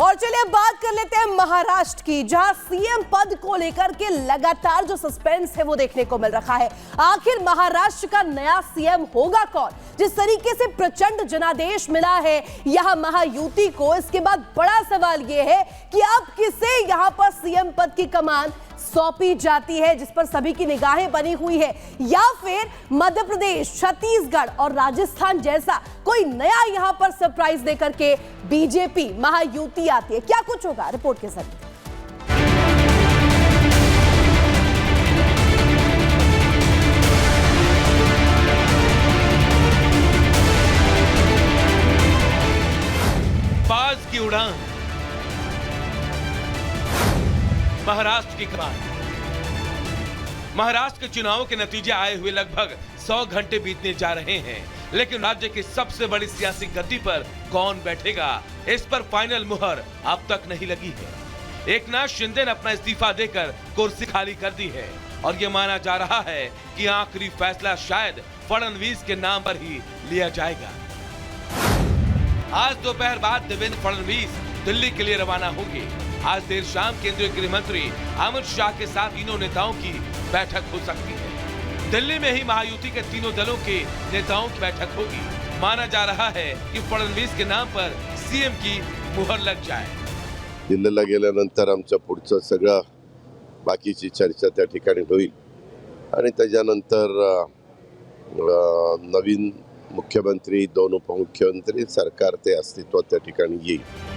और चलिए बात कर लेते हैं महाराष्ट्र की, जहां सीएम पद को लेकर के लगातार जो सस्पेंस है वो देखने को मिल रहा है। आखिर महाराष्ट्र का नया सीएम होगा कौन? जिस तरीके से प्रचंड जनादेश मिला है यहां महायुति को, इसके बाद बड़ा सवाल यह है कि अब किसे यहां पर सीएम पद की कमान सौंपी जाती है, जिस पर सभी की निगाहें बनी हुई है, या फिर मध्य प्रदेश, छत्तीसगढ़ और राजस्थान जैसा कोई नया यहां पर सरप्राइज देकर के बीजेपी महायुति आती है। क्या कुछ होगा, रिपोर्ट के जरिए। बाज की उड़ान, महाराष्ट्र की कमान। महाराष्ट्र के चुनावों के नतीजे आए हुए लगभग 100 घंटे बीतने जा रहे हैं, लेकिन राज्य की सबसे बड़ी सियासी गद्दी पर कौन बैठेगा, इस पर फाइनल मुहर अब तक नहीं लगी है। एकनाथ शिंदे ने अपना इस्तीफा देकर कुर्सी खाली कर दी है और ये माना जा रहा है कि आखिरी फैसला शायद फडणवीस के नाम पर ही लिया जाएगा। आज दोपहर बाद देवेंद्र फडणवीस दिल्ली के लिए रवाना होंगे। आज देर शाम केंद्रीय गृह मंत्री अमित शाह के साथ तीनों नेताओं की बैठक हो सकती है। दिल्ली में ही महायुति के तीनों दलों के नेताओं की बैठक होगी। माना जा रहा है कि फडणवीस के नाम पर सीएम की मुहर लग जाए। दिल्लीला गेल्यानंतर आमचं पुढचं सगळं बाकीची चर्चा त्या ठिकाणी होईल आणि त्याच्यानंतर नवीन मुख्यमंत्री, दोन उपमुख्यमंत्री, सरकार ते अस्तित्वात त्या ठिकाणी येईल।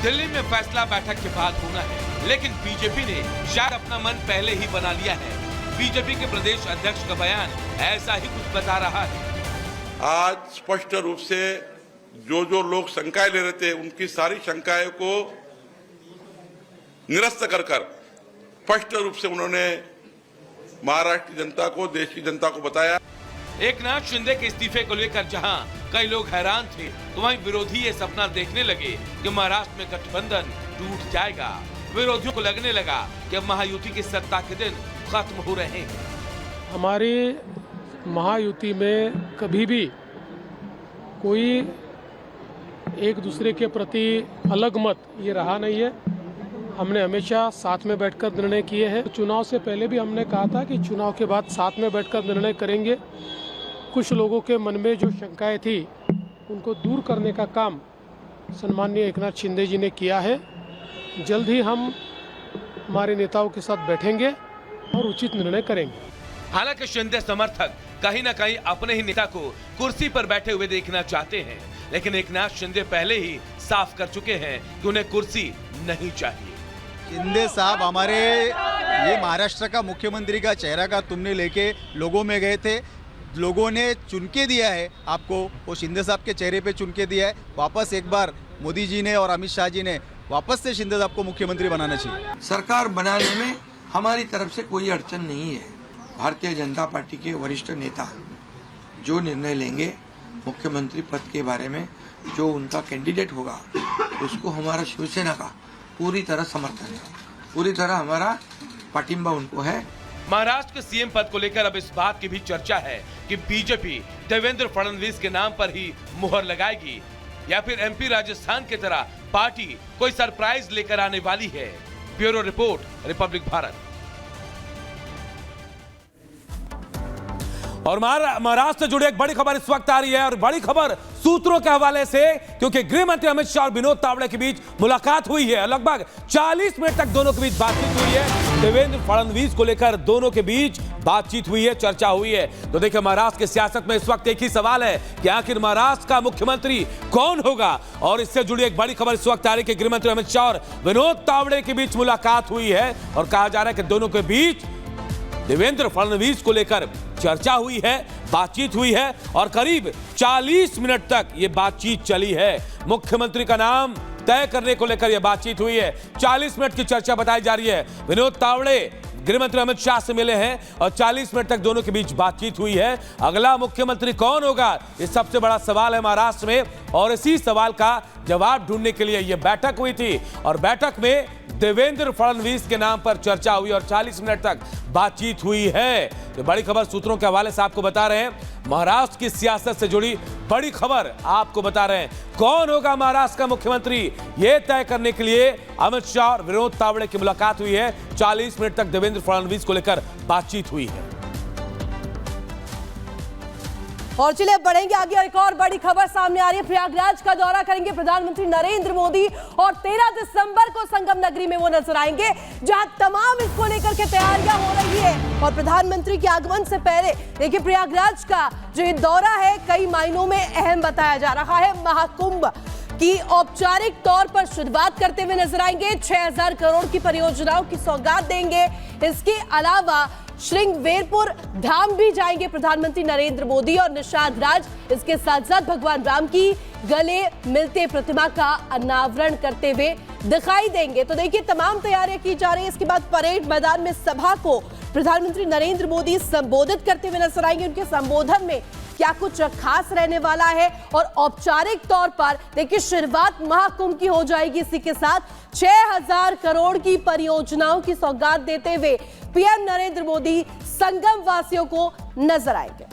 दिल्ली में फैसला बैठक के बाद होना है, लेकिन बीजेपी ने शायद अपना मन पहले ही बना लिया है। बीजेपी के प्रदेश अध्यक्ष का बयान ऐसा ही कुछ बता रहा है। आज स्पष्ट रूप से जो लोग शंकाएं ले रहे थे, उनकी सारी शंकाएं को निरस्त कर स्पष्ट रूप से उन्होंने महाराष्ट्र की जनता को, देश की जनता को बताया। एकनाथ शिंदे के इस्तीफे को लेकर जहां कई लोग हैरान थे, तो वहीं विरोधी ये सपना देखने लगे कि महाराष्ट्र में गठबंधन टूट जाएगा। विरोधियों को लगने लगा कि अब महायुति की सत्ता के दिन खत्म हो रहे हैं। हमारी महायुति में कभी भी कोई एक दूसरे के प्रति अलग मत ये रहा नहीं है। हमने हमेशा साथ में बैठकर निर्णय किए हैं। चुनाव से पहले भी हमने कहा था कि चुनाव के बाद साथ में बैठकर निर्णय करेंगे। कुछ लोगों के मन में जो शंकाएं थी उनको दूर करने का काम सम्माननीय एकनाथ शिंदे जी ने किया है। जल्द ही हम हमारे नेताओं के साथ बैठेंगे और उचित निर्णय करेंगे। हालांकि शिंदे समर्थक कहीं न कहीं अपने ही नेता को कुर्सी पर बैठे हुए देखना चाहते हैं, लेकिन एकनाथ शिंदे पहले ही साफ कर चुके हैं कि उन्हें कुर्सी नहीं चाहिए। शिंदे साहब, हमारे ये महाराष्ट्र का मुख्यमंत्री का चेहरा का तुमने लेके लोगों में गए थे, लोगों ने चुन के दिया है आपको, वो शिंदे साहब के चेहरे पे चुन के दिया है। वापस एक बार मोदी जी ने और अमित शाह जी ने वापस से शिंदे साहब को मुख्यमंत्री बनाना चाहिए। सरकार बनाने में हमारी तरफ से कोई अड़चन नहीं है। भारतीय जनता पार्टी के वरिष्ठ नेता जो निर्णय लेंगे मुख्यमंत्री पद के बारे में, जो उनका कैंडिडेट होगा, उसको हमारा शिवसेना का पूरी तरह समर्थन है, पूरी तरह हमारा पाटिंबा उनको है। महाराष्ट्र के सीएम पद को लेकर अब इस बात की भी चर्चा है कि बीजेपी देवेंद्र फडणवीस के नाम पर ही मुहर लगाएगी या फिर एमपी राजस्थान की तरह पार्टी कोई सरप्राइज लेकर आने वाली है। Bureau report, Republic Bharat. और महाराष्ट्र से जुड़ी एक बड़ी खबर इस वक्त आ रही है, और बड़ी खबर सूत्रों के हवाले से, क्योंकि गृह मंत्री अमित शाह और विनोद तावड़े के बीच मुलाकात हुई है। लगभग 40 मिनट तक दोनों के बीच बातचीत हुई है। देवेंद्र फडणवीस को लेकर दोनों के बीच बातचीत हुई है, चर्चा हुई है। तो देखिए, महाराष्ट्र की सियासत में इस वक्त एक ही सवाल है कि आखिर महाराष्ट्र का मुख्यमंत्री कौन होगा। और इससे जुड़ी एक बड़ी खबर इस वक्त आ रही है कि गृह मंत्री अमित शाह और विनोद तावड़े के बीच मुलाकात हुई है, और कहा जा रहा है कि दोनों के बीच देवेंद्र फडणवीस को लेकर चर्चा हुई है, बातचीत हुई है, और करीब 40 मिनट तक यह बातचीत चली है। मुख्यमंत्री का नाम तय करने को लेकर यह बातचीत हुई है। 40 मिनट की चर्चा बताई जा रही है। विनोद तावड़े गृह मंत्री अमित शाह से मिले हैं और 40 मिनट तक दोनों के बीच बातचीत हुई है। अगला मुख्यमंत्री कौन होगा, ये सबसे बड़ा सवाल है महाराष्ट्र में। और इसी सवाल का जवाब ढूंढने के लिए यह बैठक हुई थी और बैठक में देवेंद्र फडणवीस के नाम पर चर्चा हुई और 40 मिनट तक बातचीत हुई है। तो बड़ी खबर सूत्रों के हवाले से आपको बता रहे हैं, महाराष्ट्र की सियासत से जुड़ी बड़ी खबर आपको बता रहे हैं। कौन होगा महाराष्ट्र का मुख्यमंत्री, यह तय करने के लिए अमित शाह और विनोद तावड़े की मुलाकात हुई है। 40 मिनट तक देवेंद्र फडणवीस को लेकर बातचीत हुई है। और चलिए बढ़ेंगे आगे, एक और बड़ी खबर सामने आ रही है। प्रयागराज का दौरा करेंगे प्रधानमंत्री नरेंद्र मोदी और 13 दिसंबर को संगम नगरी में वो नजर आएंगे, जहां तमाम इसको लेकर के तैयारियां हो रही है। और प्रधानमंत्री के आगमन से पहले देखिए प्रयागराज का जो ये दौरा है कई मायनों में अहम बताया जा रहा है। महाकुंभ की औपचारिक तौर पर शुरुआत करते हुए नजर आएंगे, 6000 करोड़ की परियोजनाओं की सौगात देंगे। इसके अलावा श्रृंगवेरपुर धाम भी जाएंगे प्रधानमंत्री नरेंद्र मोदी और निषाद राज इसके साथ साथ भगवान राम की गले मिलते प्रतिमा का अनावरण करते हुए दिखाई देंगे। तो देखिए तमाम तैयारियां की जा रही है। इसके बाद परेड मैदान में सभा को प्रधानमंत्री नरेंद्र मोदी संबोधित करते हुए नजर आएंगे। उनके संबोधन में क्या कुछ खास रहने वाला है और औपचारिक तौर पर देखिए शुरुआत महाकुंभ की हो जाएगी। इसी के साथ 6000 करोड़ की परियोजनाओं की सौगात देते हुए पीएम नरेंद्र मोदी संगम वासियों को नजर आएंगे।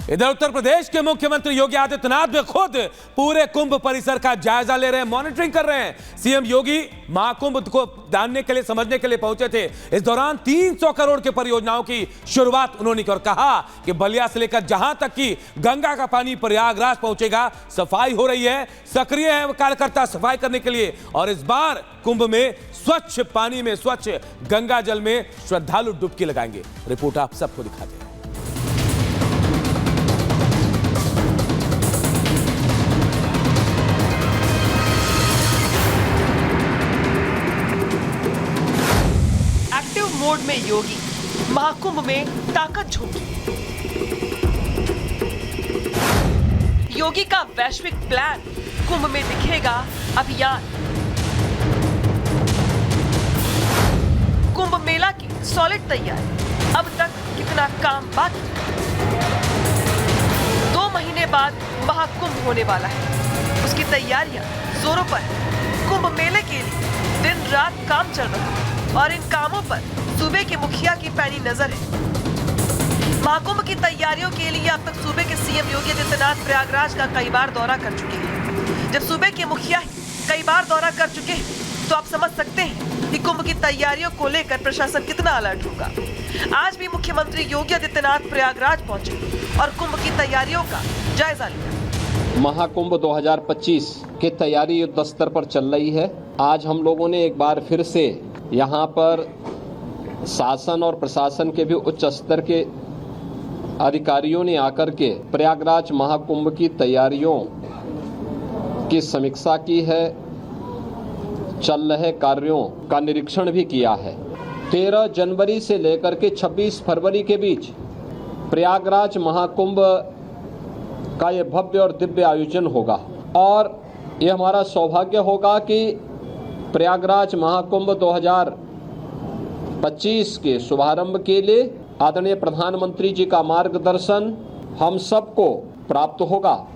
इधर उत्तर प्रदेश के मुख्यमंत्री योगी आदित्यनाथ भी खुद पूरे कुंभ परिसर का जायजा ले रहे हैं, मॉनिटरिंग कर रहे हैं। सीएम योगी महाकुंभ को जानने के लिए, समझने के लिए पहुंचे थे। इस दौरान 300 करोड़ की परियोजनाओं की शुरुआत उन्होंने की और कहा कि बलिया से लेकर जहां तक कि गंगा का पानी प्रयागराज पहुंचेगा, सफाई हो रही है। सक्रिय है कार्यकर्ता सफाई करने के लिए और इस बार कुंभ में स्वच्छ पानी में, स्वच्छ गंगा जल में श्रद्धालु डुबकी लगाएंगे। रिपोर्ट आप सबको दिखाते हैं। मोड में योगी, महाकुंभ में ताकत झोंकी। योगी का वैश्विक प्लान, कुंभ में दिखेगा अभियान। कुंभ मेला की सॉलिड तैयारी, अब तक कितना काम बाकी। 2 महीने बाद महाकुंभ होने वाला है, उसकी तैयारियां जोरों पर है। कुंभ मेले के लिए दिन रात काम चल रहा है और इन कामों पर सूबे के मुखिया की पैनी नजर है। महाकुंभ की तैयारियों के लिए अब तक सूबे के सीएम योगी आदित्यनाथ प्रयागराज का कई बार दौरा कर चुके हैं। जब सूबे के मुखिया कई बार दौरा कर चुके हैं तो आप समझ सकते हैं कि कुंभ की तैयारियों को लेकर प्रशासन कितना अलर्ट होगा। आज भी मुख्यमंत्री योगी आदित्यनाथ प्रयागराज पहुंचे और कुंभ की तैयारियों का जायजा लिया। महाकुंभ 2025 की तैयारी युद्ध स्तर पर चल रही है। आज हम लोगों ने एक बार फिर से यहाँ पर शासन और प्रशासन के भी उच्च स्तर के अधिकारियों ने आकर के प्रयागराज महाकुंभ की तैयारियों की समीक्षा की है, चल रहे कार्यों का निरीक्षण भी किया है। 13 जनवरी से लेकर के 26 फरवरी के बीच प्रयागराज महाकुंभ का ये भव्य और दिव्य आयोजन होगा और ये हमारा सौभाग्य होगा कि प्रयागराज महाकुंभ 2025 के शुभारंभ के लिए आदरणीय प्रधानमंत्री जी का मार्गदर्शन हम सबको प्राप्त होगा।